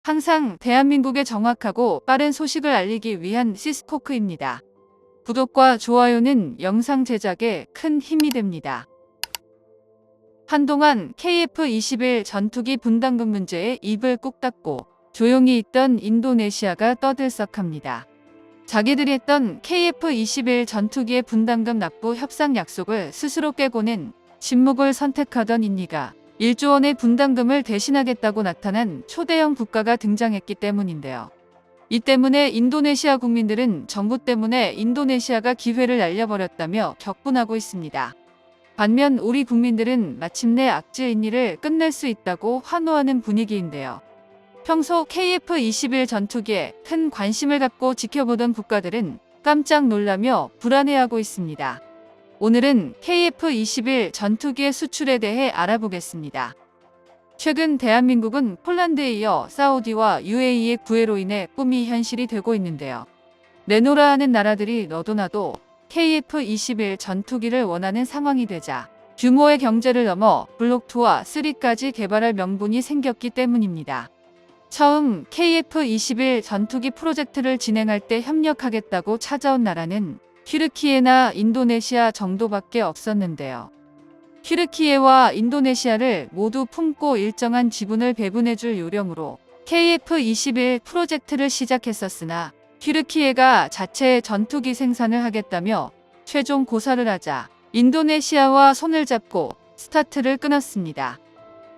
항상 대한민국에 정확하고 빠른 소식을 알리기 위한 시스코크입니다. 구독과 좋아요는 영상 제작에 큰 힘이 됩니다. 한동안 KF-21 전투기 분담금 문제에 입을 꾹 닫고 조용히 있던 인도네시아가 떠들썩합니다. 자기들이 했던 KF-21 전투기의 분담금 납부 협상 약속을 스스로 깨고는 침묵을 선택하던 인니가 1조 원의 분담금을 대신하겠다고 나타난 초대형 국가가 등장했기 때문인데요. 이 때문에 인도네시아 국민들은 정부 때문에 인도네시아가 기회를 날려버렸다며 격분하고 있습니다. 반면 우리 국민들은 마침내 악질 인니를 끝낼 수 있다고 환호하는 분위기인데요. 평소 KF-21 전투기에 큰 관심을 갖고 지켜보던 국가들은 깜짝 놀라며 불안해하고 있습니다. 오늘은 KF-21 전투기의 수출에 대해 알아보겠습니다. 최근 대한민국은 폴란드에 이어 사우디와 UAE의 구애로 인해 꿈이 현실이 되고 있는데요. 내놓으라 하는 나라들이 너도나도 KF-21 전투기를 원하는 상황이 되자 규모의 경제를 넘어 블록2와 3까지 개발할 명분이 생겼기 때문입니다. 처음 KF-21 전투기 프로젝트를 진행할 때 협력하겠다고 찾아온 나라는 튀르키예나 인도네시아 정도밖에 없었는데요. 튀르키예와 인도네시아를 모두 품고 일정한 지분을 배분해줄 요령으로 KF-21 프로젝트를 시작했었으나 튀르키예가 자체 전투기 생산을 하겠다며 최종 고사를 하자 인도네시아와 손을 잡고 스타트를 끊었습니다.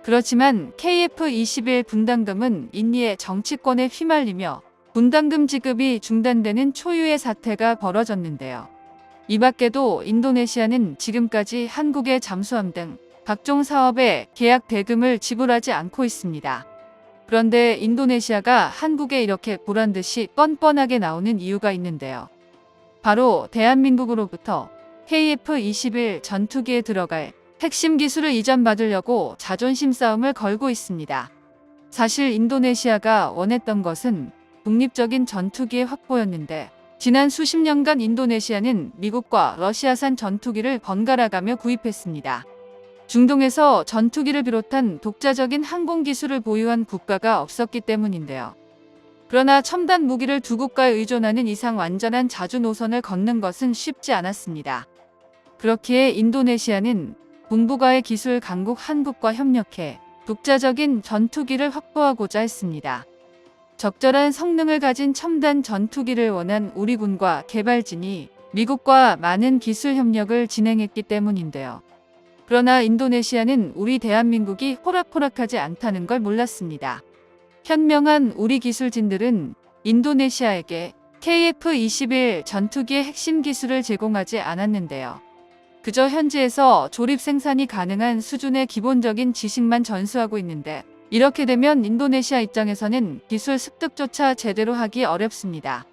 그렇지만 KF-21 분담금은 인니의 정치권에 휘말리며 분담금 지급이 중단되는 초유의 사태가 벌어졌는데요. 이 밖에도 인도네시아는 지금까지 한국의 잠수함 등 각종 사업에 계약 대금을 지불하지 않고 있습니다. 그런데 인도네시아가 한국에 이렇게 보란듯이 뻔뻔하게 나오는 이유가 있는데요. 바로 대한민국으로부터 KF-21 전투기에 들어갈 핵심 기술을 이전받으려고 자존심 싸움을 걸고 있습니다. 사실 인도네시아가 원했던 것은 독립적인 전투기의 확보였는데 지난 수십 년간 인도네시아는 미국과 러시아산 전투기를 번갈아가며 구입했습니다. 중동에서 전투기를 비롯한 독자적인 항공 기술을 보유한 국가가 없었기 때문인데요. 그러나 첨단 무기를 두 국가에 의존하는 이상 완전한 자주 노선을 걷는 것은 쉽지 않았습니다. 그렇기에 인도네시아는 동북아의 기술 강국 한국과 협력해 독자적인 전투기를 확보하고자 했습니다. 적절한 성능을 가진 첨단 전투기를 원한 우리 군과 개발진이 미국과 많은 기술 협력을 진행했기 때문인데요. 그러나 인도네시아는 우리 대한민국이 호락호락하지 않다는 걸 몰랐습니다. 현명한 우리 기술진들은 인도네시아에게 KF-21 전투기의 핵심 기술을 제공하지 않았는데요. 그저 현지에서 조립 생산이 가능한 수준의 기본적인 지식만 전수하고 있는데 이렇게 되면 인도네시아 입장에서는 기술 습득조차 제대로 하기 어렵습니다.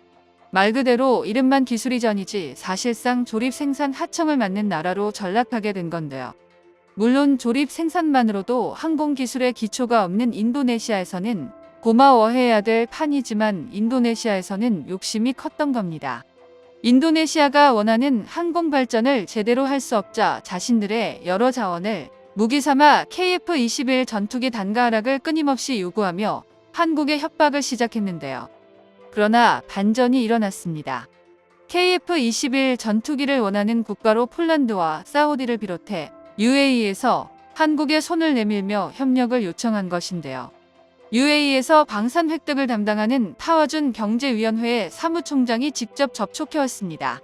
말 그대로 이름만 기술이전이지 사실상 조립 생산 하청을 맡는 나라로 전락하게 된 건데요. 물론 조립 생산만으로도 항공 기술의 기초가 없는 인도네시아에서는 고마워해야 될 판이지만 인도네시아에서는 욕심이 컸던 겁니다. 인도네시아가 원하는 항공 발전을 제대로 할 수 없자 자신들의 여러 자원을 무기 삼아 KF-21 전투기 단가 하락을 끊임없이 요구하며 한국에 협박을 시작했는데요. 그러나 반전이 일어났습니다. KF-21 전투기를 원하는 국가로 폴란드와 사우디를 비롯해 UAE에서 한국에 손을 내밀며 협력을 요청한 것인데요. UAE에서 방산 획득을 담당하는 타와준 경제위원회의 사무총장이 직접 접촉해왔습니다.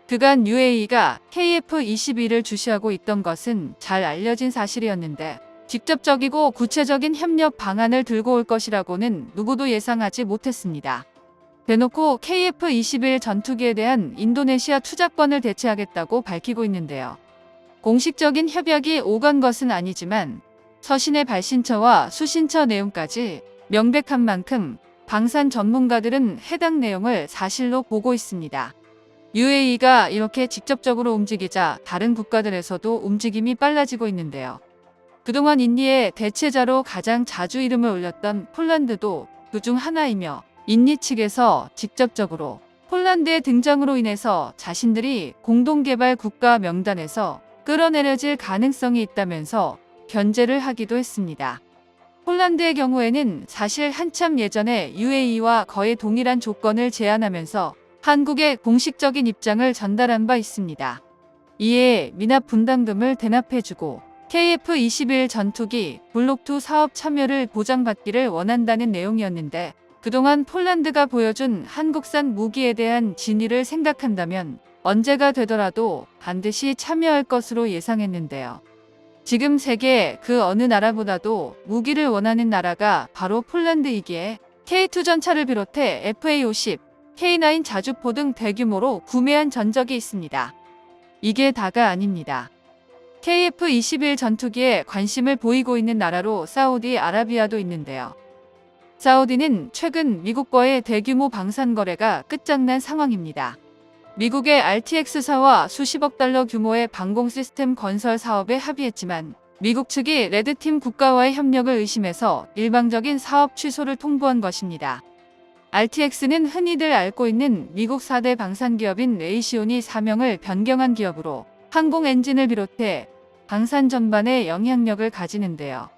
그간 UAE가 KF-21을 주시하고 있던 것은 잘 알려진 사실이었는데 직접적이고 구체적인 협력 방안을 들고 올 것이라고는 누구도 예상하지 못했습니다. 대놓고 KF-21 전투기에 대한 인도네시아 투자권을 대체하겠다고 밝히고 있는데요. 공식적인 협약이 오간 것은 아니지만 서신의 발신처와 수신처 내용까지 명백한 만큼 방산 전문가들은 해당 내용을 사실로 보고 있습니다. UAE가 이렇게 직접적으로 움직이자 다른 국가들에서도 움직임이 빨라지고 있는데요. 그동안 인니의 대체자로 가장 자주 이름을 올렸던 폴란드도 그중 하나이며 인니 측에서 직접적으로 폴란드의 등장으로 인해서 자신들이 공동개발 국가 명단에서 끌어내려질 가능성이 있다면서 견제를 하기도 했습니다. 폴란드의 경우에는 사실 한참 예전에 UAE와 거의 동일한 조건을 제안하면서 한국의 공식적인 입장을 전달한 바 있습니다. 이에 미납 분담금을 대납해주고 KF-21 전투기 블록2 사업 참여를 보장받기를 원한다는 내용이었는데, 그동안 폴란드가 보여준 한국산 무기에 대한 진위를 생각한다면 언제가 되더라도 반드시 참여할 것으로 예상했는데요. 지금 세계 그 어느 나라보다도 무기를 원하는 나라가 바로 폴란드이기에 K2 전차를 비롯해 FA-50, K9 자주포 등 대규모로 구매한 전적이 있습니다. 이게 다가 아닙니다. KF-21 전투기에 관심을 보이고 있는 나라로 사우디아라비아도 있는데요. 사우디는 최근 미국과의 대규모 방산 거래가 끝장난 상황입니다. 미국의 RTX사와 수십억 달러 규모의 방공 시스템 건설 사업에 합의했지만 미국 측이 레드팀 국가와의 협력을 의심해서 일방적인 사업 취소를 통보한 것입니다. RTX는 흔히들 앓고 있는 미국 4대 방산 기업인 레이시온이 사명을 변경한 기업으로 항공 엔진을 비롯해 방산 전반에 영향력을 가지는데요.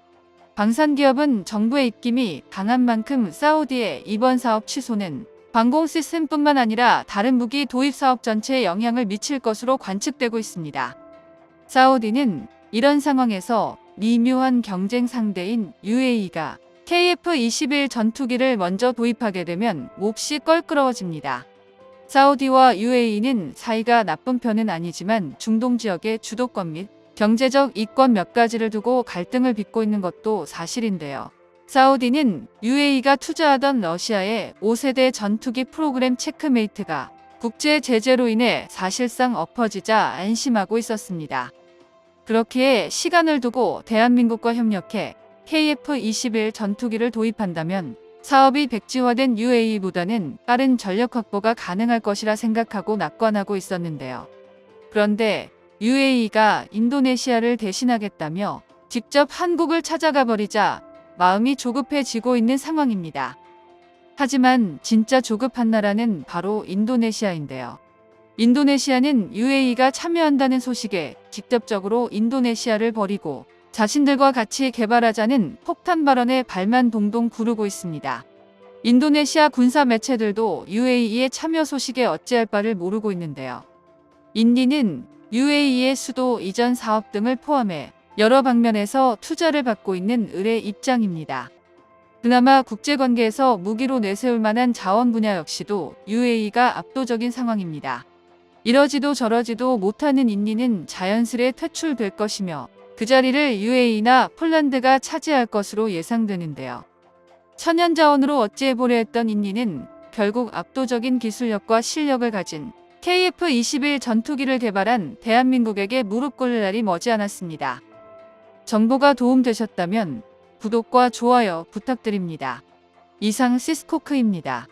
방산 기업은 정부의 입김이 강한 만큼 사우디의 이번 사업 취소는 방공 시스템뿐만 아니라 다른 무기 도입 사업 전체에 영향을 미칠 것으로 관측되고 있습니다. 사우디는 이런 상황에서 미묘한 경쟁 상대인 UAE가 KF-21 전투기를 먼저 도입하게 되면 몹시 껄끄러워집니다. 사우디와 UAE는 사이가 나쁜 편은 아니지만 중동 지역의 주도권 및 경제적 이권 몇 가지를 두고 갈등을 빚고 있는 것도 사실인데요. 사우디는 UAE가 투자하던 러시아의 5세대 전투기 프로그램 체크메이트가 국제 제재로 인해 사실상 엎어지자 안심하고 있었습니다. 그렇기에 시간을 두고 대한민국과 협력해 KF-21 전투기를 도입한다면 사업이 백지화된 UAE보다는 빠른 전력 확보가 가능할 것이라 생각하고 낙관하고 있었는데요. 그런데 UAE가 인도네시아를 대신하겠다며 직접 한국을 찾아가 버리자 마음이 조급해지고 있는 상황입니다. 하지만 진짜 조급한 나라는 바로 인도네시아인데요. 인도네시아는 UAE가 참여한다는 소식에 직접적으로 인도네시아를 버리고 자신들과 같이 개발하자는 폭탄 발언에 발만 동동 구르고 있습니다. 인도네시아 군사 매체들도 UAE의 참여 소식에 어찌할 바를 모르고 있는데요. 인디는 UAE의 수도 이전 사업 등을 포함해 여러 방면에서 투자를 받고 있는 을의 입장입니다. 그나마 국제관계에서 무기로 내세울 만한 자원 분야 역시도 UAE가 압도적인 상황입니다. 이러지도 저러지도 못하는 인디는 자연스레 퇴출될 것이며 그 자리를 UAE나 폴란드가 차지할 것으로 예상되는데요. 천연자원으로 어찌해보려 했던 인디는 결국 압도적인 기술력과 실력을 가진 KF-21 전투기를 개발한 대한민국에게 무릎 꿇을 날이 머지않았습니다. 정보가 도움되셨다면 구독과 좋아요 부탁드립니다. 이상 시스코크입니다.